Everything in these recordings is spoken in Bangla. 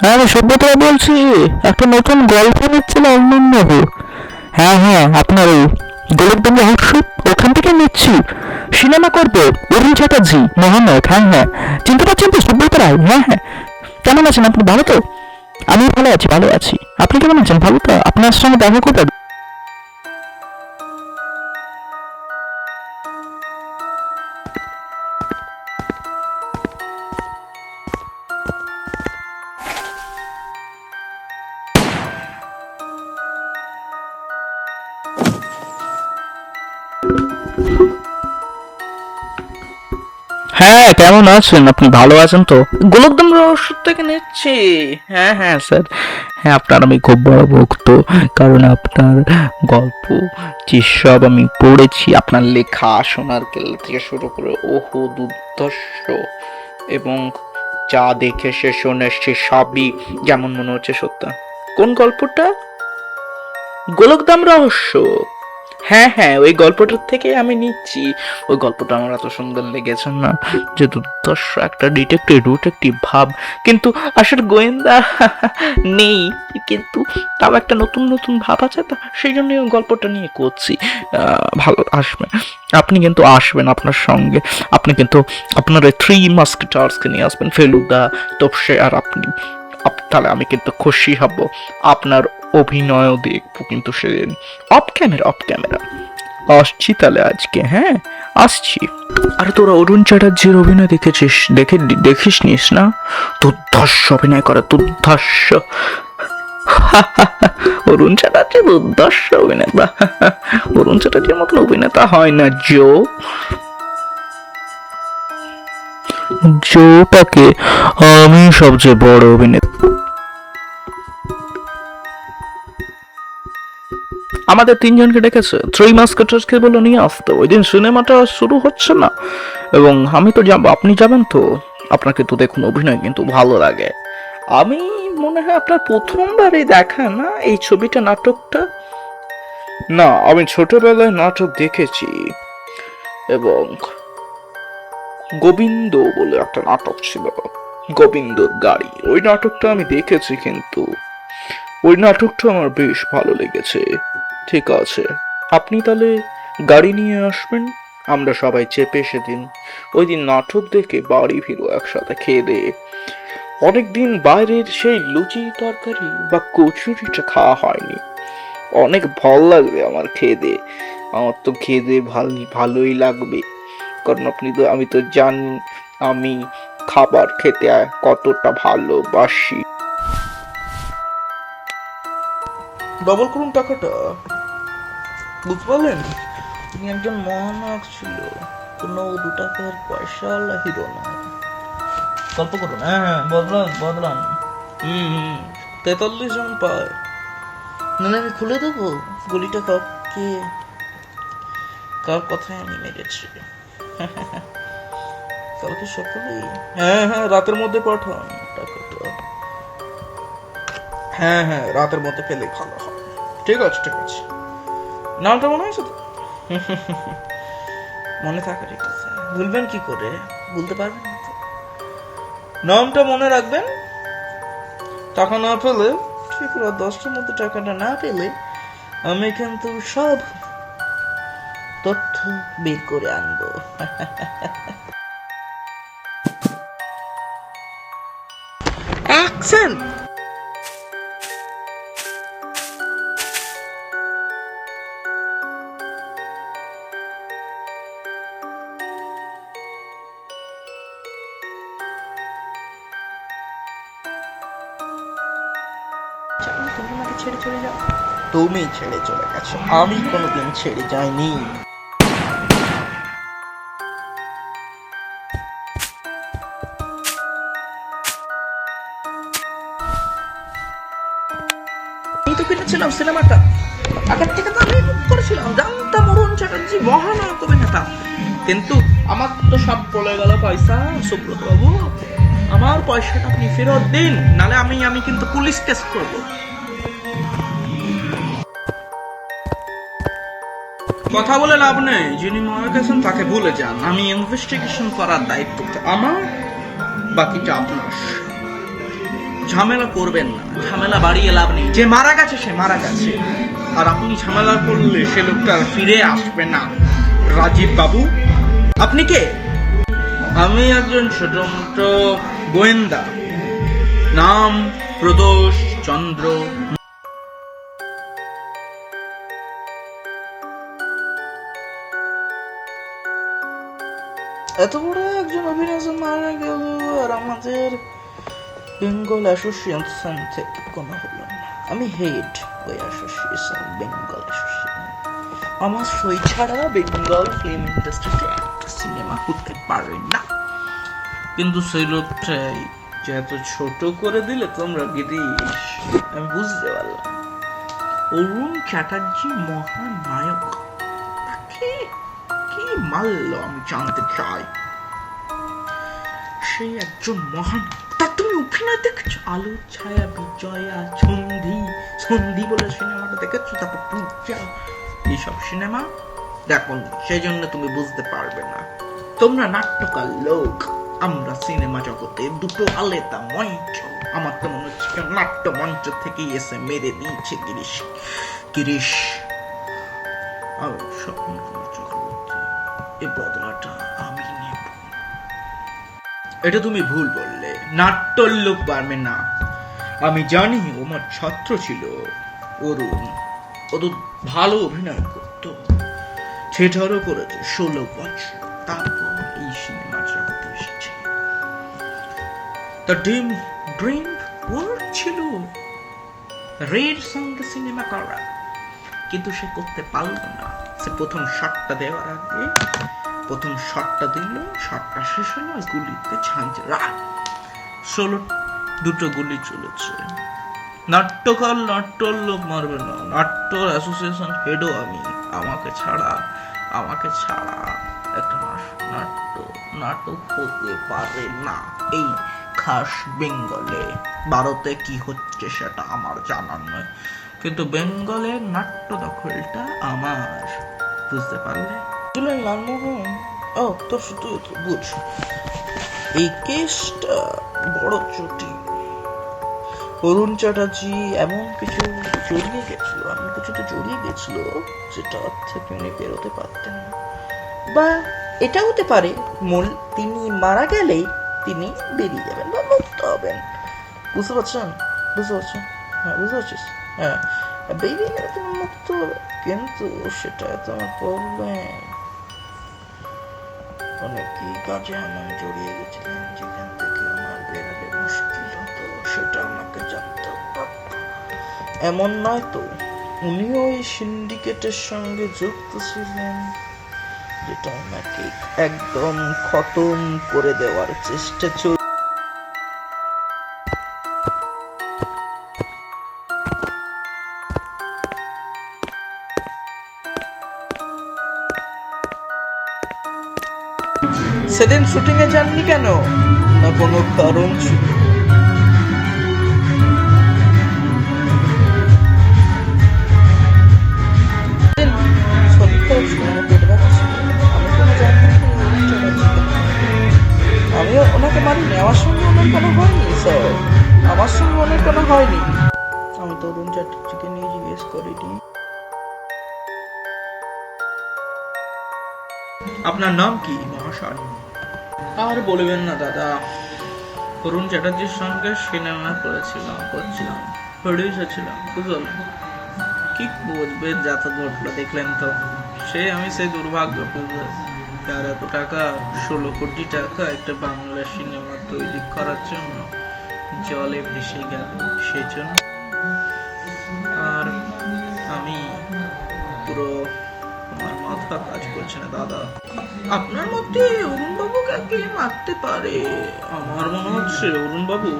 হ্যাঁ, আমি সভ্যতা বলছি। একটা নতুন গল্প নিচ্ছিলাম অন্যান্য। হ্যাঁ হ্যাঁ, আপনার ওই গোলকধাম রহস্য, ওখান থেকে নিচ্ছি। সিনেমা করবো, অরুণ চ্যাটার্জি মহানায়ক। হ্যাঁ হ্যাঁ, চিনতে পারছেন তো সুব্রত রায়? হ্যাঁ হ্যাঁ। কেমন আছেন আপনি? ভালো তো? আমি ভালো আছি, ভালো আছি। আপনি কেমন আছেন? ভালো তো? আপনার সঙ্গে দেখা করতে। হ্যাঁ, কেমন আছেন আপনি? ভালো আছেন তো? গোলকধাম রহস্য থেকে নিচ্ছি। হ্যাঁ হ্যাঁ স্যার। হ্যাঁ, আপনার আমি খুব বড় ভক্ত। কারণ আপনার গল্প যেসব আমি পড়েছি, আপনার লেখা সোনার কেল্লা থেকে শুরু করে ওহো দুর্ধর্ষ, এবং যা দেখে সে শুনে সে সবই যেমন মনে হচ্ছে সত্য। কোন গল্পটা? গোলকধাম রহস্য। হ্যাঁ হ্যাঁ, ওই গল্পটার থেকে আমি নিচ্ছি। ওই গল্পটা আমার এত সুন্দর লেগেছে না, যে দুর্ধর্ষ একটা ডিটেকটিভ ভাব, কিন্তু আসলে গোয়েন্দা নেই, কিন্তু তাও একটা নতুন নতুন ভাব আছে, তো সেই জন্য ওই গল্পটা নিয়ে করছি। ভালো আসবেন, আপনি কিন্তু আসবেন আপনার সঙ্গে। আপনি কিন্তু আপনার ওই থ্রি মাস্কেটার্সকে নিয়ে আসবেন, ফেলুদা, তোপসে আর আপনি। তাহলে আমি কিন্তু খুশি হব। আপনার অভিনয়ও দেখবো কিন্তু সেদিন, অফ ক্যামেরা। আসছি তাহলে আজকে, হ্যাঁ আসছি। আর তোরা অরুণ চ্যাটার্জির অভিনয় দেখেছিস? দেখিস নিস না? দুর্ধর্ষ অভিনয় করে, দুর্ধর্ষ। অরুণ চ্যাটার্জি দুর্ধর্ষ অভিনেতা। অরুণ চ্যাটার্জির মতন অভিনেতা হয় না। জোটাকে আমি সবচেয়ে বড় অভিনেতা। আমাদের তিনজনকে ডেকেছে, থ্রি মাস্কেটার্সকে বলে নিয়ে আসতে। ওই দিন সিনেমাটা শুরু হচ্ছে না, এবং আমি তো যাব, আপনি যাবেন তো? আপনাকে তো দেখুন অভিনয় কিন্তু ভালো লাগে। আমি মনে হয় আপনার প্রথমবারই দেখা না এই ছবিটা, নাটকটা? না, আমি ছোটবেলায় নাটক দেখেছি, এবং গোবিন্দ বলে একটা নাটক ছিল, গোবিন্দর গাড়ি, ওই নাটকটা আমি দেখেছি, কিন্তু ওই নাটকটা আমার বেশ ভালো লেগেছে। ঠিক আছে, আপনি তাহলে গাড়ি নিয়ে আসবেন, আমরা সবাই চেপে সেদিন ওই দিন নাটক দেখে বাড়ি ফিরো একসাথে খেয়ে দিয়ে। অনেকদিন বাইরের সেই লুচি তরকারি বা কচুরিটা খাওয়া হয়নি। অনেক ভাল লাগবে আমার খেয়ে দিয়ে। আমার তো খেয়ে দিয়ে ভালোই লাগবে, কারণ আমি তো জানি আমি খাবার খেতে কতটা ভালোবাসি। ডবল করুন টাকাটা, বুঝতে পারলেন? তিনি একজন মহানায়ক ছিল, কোনো 2 টাকার পয়সাওয়ালা হিরো না। গল্প করুন। হ্যাঁ হ্যাঁ, বদলান। হুম, 43 জন পায়। নাহলে আমি খুলে দেবো গুলিটা, কার কথায় আমি মেরেছি। কালকে সকালেই, হ্যাঁ হ্যাঁ, রাতের মধ্যে পাঠান টাকাটা। হ্যাঁ হ্যাঁ, রাতের মধ্যে পেলে ভালো হয়। ঠিক আছে ঠিক আছে। নামটা মনে হয়েছে তো? মনে থাকার কথা, ভুলবেন কি করে? ভুলতে পারবেন না তো? নামটা মনে রাখবেন। টাকা না পেলে, ঠিক রাত 10টার মধ্যে টাকাটা না পেলে, আমি কিন্তু সব তথ্য বের করে আনবো। অ্যাকশন! তুমি আমাকে ছেড়ে চলে যাও। তুমি ছেড়ে চলে গেছো, আমি কোনোদিন ছেড়ে যাইনি। আমি তো কিনেছিলাম সিনেমাটা, আগের থেকে তো আমি বুক করেছিলাম, জানতাম অরুণ চ্যাটার্জি মহানায়ক অভিনেতা, কিন্তু আমার তো সব বলে গেল পয়সা। সুব্রত বাবু, আমার পয়সাটা আপনি ফেরত দিন, নালে আমি কিন্তু পুলিশ কেস করব। কথা বলে লাভ নেই, যিনি মারা গেছেন তাকে ভুলে যান। আমি ইনভেস্টিগেশন করার দায়িত্ব আমার, বাকিটা আপনার। ঝামেলা করবেন না, ঝামেলা বাড়িয়ে লাভ নেই। যে মারা গেছে সে মারা গেছে, আর আপনি ঝামেলা করলে সে লোকটা ফিরে আসবে না। রাজীব বাবু, আপনি কে? আমি একজন ছোট গোয়েন্দা, নাম প্রদোষ চন্দ্র। এত বড় একজন অভিনেতা মারা গেল আর আমাদের বেঙ্গল অ্যাসোসিয়েশন থেকে কোনো হলো না। আমি হেড ওই অ্যাসোসিয়েশন, বেঙ্গল অ্যাসোসিয়েশন। আমার সই ছাড়া বেঙ্গল ফিল্ম ইন্ডাস্ট্রিতে একটা সিনেমা করতে পারে না। কিন্তু সেই লোকটাই যে এত ছোট করে দিলে তোমরা গিরিশ, আমি বুঝতে পারলাম। অরুণ চ্যাটার্জি মহানায়ক, তাকে কি মারল আমি জানতে চাই। সেই একজন মহান, তার তুমি অভিনয় দেখেছো? আলো ছায়া, বিজয়া, সন্ধি বলে সিনেমাটা দেখেছো? তারপর পূজা, এইসব সিনেমা দেখো, সেই জন্য তুমি বুঝতে পারবে না। তোমরা নাট্যকার লোক, আমরা সিনেমা জগতে দুটো আলাদা মঞ্চ। আমার তো মনে হচ্ছে নাট্য মঞ্চ থেকেই এসে মেরে দিয়েছে গিরিশ। এই বদলাটা আমি নেব। এটা তুমি ভুল বললে, নাট্যর লোক পারবে না। আমি জানি আমার ছাত্র ছিল অরুণ, ও তো ভালো অভিনয় করত, থিয়েটারও করেছে 16 বছর, তারপর এই সিনেমা জগতে এসেছে। তার ড্রিম ওয়ার্ক ছিল রেড সঙ্গে সিনেমা করা, কিন্তু সে করতে পারল না। সে প্রথম শটটা দেওয়ার আগে, প্রথম শটটা দিল, শটটা শেষ হলো, গুলিতে ঝাঁঝরা 16 দুটো গুলি চলেছে। নাট্যকার নাট্যর লোক মারবে না, নাট্য অ্যাসোসিয়েশন হেডও আমি। আমাকে ছাড়া একটা নাটক হতে পারে না এই খাস বেঙ্গলে। ভারতে কি হচ্ছে সেটা আমার জানার নয়, কিন্তু বেঙ্গলের নাট্য দখলটা আমার, বুঝতে পারলে? লালমোহন, ও তোর শুধু বুঝ, এই কেসটা বড় জটিল। অরুণ চ্যাটার্জি এমন কিছু জড়িয়ে গেছিল যেটা থেকে উনি বেরোতে পারতেন না। বা এটা হতে পারে তিনি মারা গেলেই তিনি বেরিয়ে যাবেন বা মুক্ত হবেন। বুঝতে পারছেন? হ্যাঁ, বুঝতে পারছিস? হ্যাঁ, বেরিয়ে গেলে তিনি মুক্ত হবে, কিন্তু সেটা তো আমার প্রবলেম। অনেকেই কাজে এমন জড়িয়ে গেছিলেন যেখান থেকে আমার বেরোলে মুশকিল হতো, সেটা আমাকে জানতে হবে। এমন নয় তো উনিও এই সিন্ডিকেটের সঙ্গে যুক্ত ছিলেন, যেটা ওনাকে একদম খতম করে দেওয়ার চেষ্টা চলছে। সেদিন শুটিং এ যাননি কেন? না কোনো কারণ ছিল? আমিও ওনাকে মারিনি, আমার সঙ্গে ওনার কোনো হয়নি স্যার, আমার সঙ্গে ওনার কোনো হয়নি। আমি তো অরুণ চ্যাটার্জিকে নিয়ে জিজ্ঞেস করিনি। আপনার নাম কি মহাশয়? আর বলবেন না দাদা, অরুণ চ্যাটার্জির সঙ্গে সিনেমা করছিলাম, প্রডিউসার ছিলাম, বুঝলেন? কি বুঝবে, যত ঘটলো দেখলেন তো। আমি সেই দুর্ভাগ্য, তার এত টাকা, 16 কোটি টাকা একটা বাংলা সিনেমা তৈরি করার জন্য জলে ভেসে গেল, সেই জন্য। আর আমি পুরো, আমার মাথা কাজ করছে না দাদা। আপনার মধ্যে অরুণ বাবুকে কে মারতে পারে? আমার মনে হচ্ছে অরুণ বাবু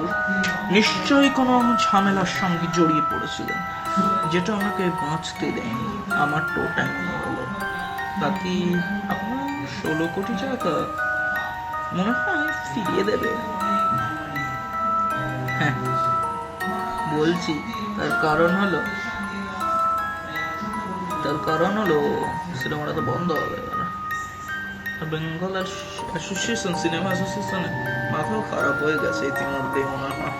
নিশ্চয়ই কোনো ঝামেলার সঙ্গে জড়িয়ে পড়েছিলেন, যেটা আমাকে বাঁচতে দেয়নি। আমার টোটাই হলো বাকি আপনার 16 কোটি টাকা মনে হয় ফিরিয়ে দেবে। হ্যাঁ বলছি, তার কারণ হলো সিনেমাটা তো বন্ধ হবে। বেঙ্গল অ্যাসোসিয়েশন, সিনেমা অ্যাসোসিয়েশনে মাথাও খারাপ হয়ে গেছে ইতিমধ্যে মনে হয়।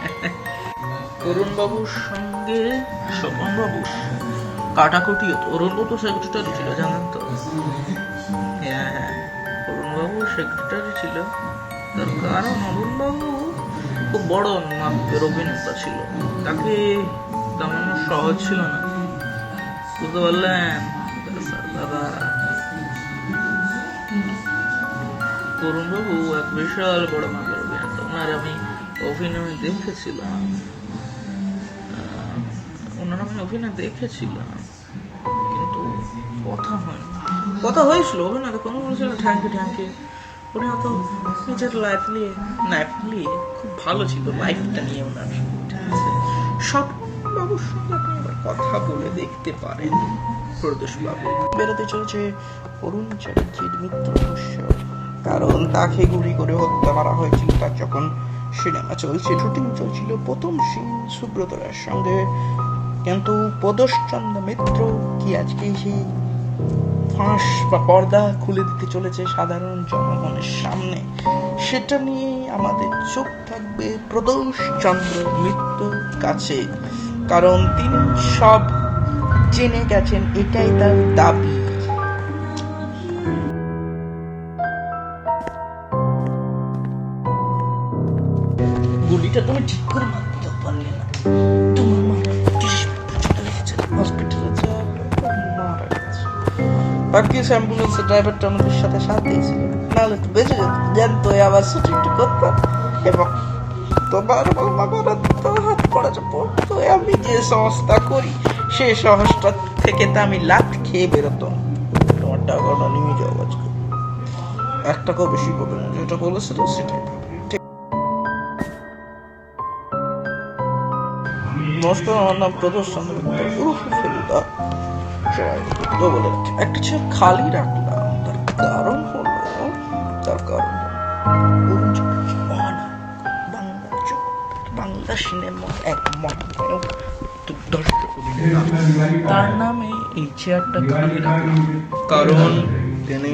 অরুণ বাবুর সঙ্গে স্বপন বাবু কাটাকুটি হতো। অরুণ বাবু সেক্রেটারি ছিল, জানেন তো? হ্যাঁ হ্যাঁ, অরুণ বাবু সেক্রেটারি ছিল। তার কারণ অরুণ বাবু খুব বড় মাপের অভিনেতা ছিল, তাকে দামানো সহজ ছিল না, বুঝতে পারলেন দাদা? অরুণ বাবু এক বিশাল বড় মাপের অভিনেতা, ওনার আমি অভিনয় দেখেছিলাম, কিন্তু কথা হয়েছিল অভিনয়, কোনো বলছিল ঠ্যাঙ্কে ঠ্যাঙ্কে। উনি অত নিজের লাইফ নিয়ে খুব ভালো ছিল, লাইফটা নিয়ে ওনার। ঠিক আছে, সব বাবুর সঙ্গে আপনি আবার কথা বলে দেখতে পারেন। প্রদোষ বাবু বেরোতে চলছে অরুণ চ্যাটার্জির মৃত্যু রহস্য, কারণ তাকে গুলি করে হত্যা করা হয়েছিল তার যখন সিনেমা চলছিল, শুটিং চলছিল প্রথম সিন সুব্রত রায়ের সঙ্গে। কিন্তু প্রদোষ চন্দ্র মিত্র কি আজকে সেই ফাঁস বা পর্দা খুলে দিতে চলেছে সাধারণ জনগণের সামনে, সেটা নিয়ে আমাদের চোখ থাকবে প্রদোষ চন্দ্র মিত্রর কাছে, কারণ তিনি সব জেনে গেছেন, এটাই তার দাবি। গুলিটা তুমি ঠিক করে মারতে পারলে না, তোমার মা হসপিটালে মারা গেছে। ভাগ্যিস অ্যাম্বুলেন্সের ড্রাইভারটা আমাদের সাথে সাথ দিয়েছিল, নাহলে তো বেঁচে যেত, জানতো আবার শুটিংটা করতাম এবং তোমার বাবা তো হাত পড়াতে পড়তো। আমি যে সংস্থা করি সেই সংস্থা থেকে তো আমি লাত খেয়ে বেরোতাম। তোমার টাকাটা নিয়ে যাও, আজকে 1 টাকাও বেশি পাবে না, যেটা বলেছিল সেটাই। নমস্কার, আমার নাম প্রদোষ চন্দ্র মিত্র উর্ফ ফেলুদা। বলে একটা ছেলে খালি রাখলাম, তার কারণ হলো বাংলা সিনেমার এক মহানায়ক, দুর্ধর্ষ অভিনেতা, তার নামে এই চেয়ারটা খালি রাখলাম, কারণ তিনি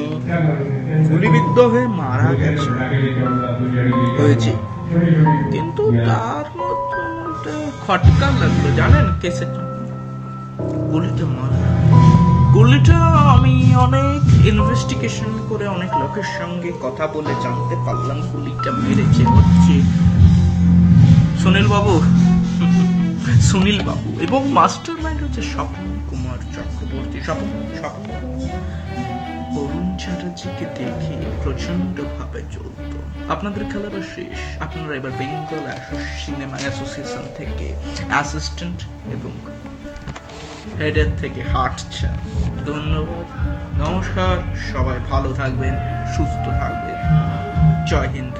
গুলিবিদ্ধ হয়ে মারা গেছে হয়েছে। কিন্তু তার মধ্যে খটকা লাগলো, জানেন কেসে গুলিটা মারা। গুলিটা আমি অনেক ইনভেস্টিগেশন করে অনেক লোকের সঙ্গে কথা বলে জানতে পারলাম গুলিটা মেরেছে হচ্ছে সুনীল বাবু এবং মাস্টার মাইন্ড হচ্ছে স্বপন কুমার চক্রবর্তী। স্বপন অরুণ চ্যাটার্জিকে দেখে প্রচন্ড ভাবে চলত। আপনাদের খেলাটা শেষ, আপনারা এবার বেঙ্গল সিনেমা অ্যাসোসিয়েশন থেকে অ্যাসিস্ট্যান্ট এবং হেডের থেকে হাঁটছেন। ধন্যবাদ, নমস্কার, সবাই ভালো থাকবেন, সুস্থ থাকবেন, জয় হিন্দ।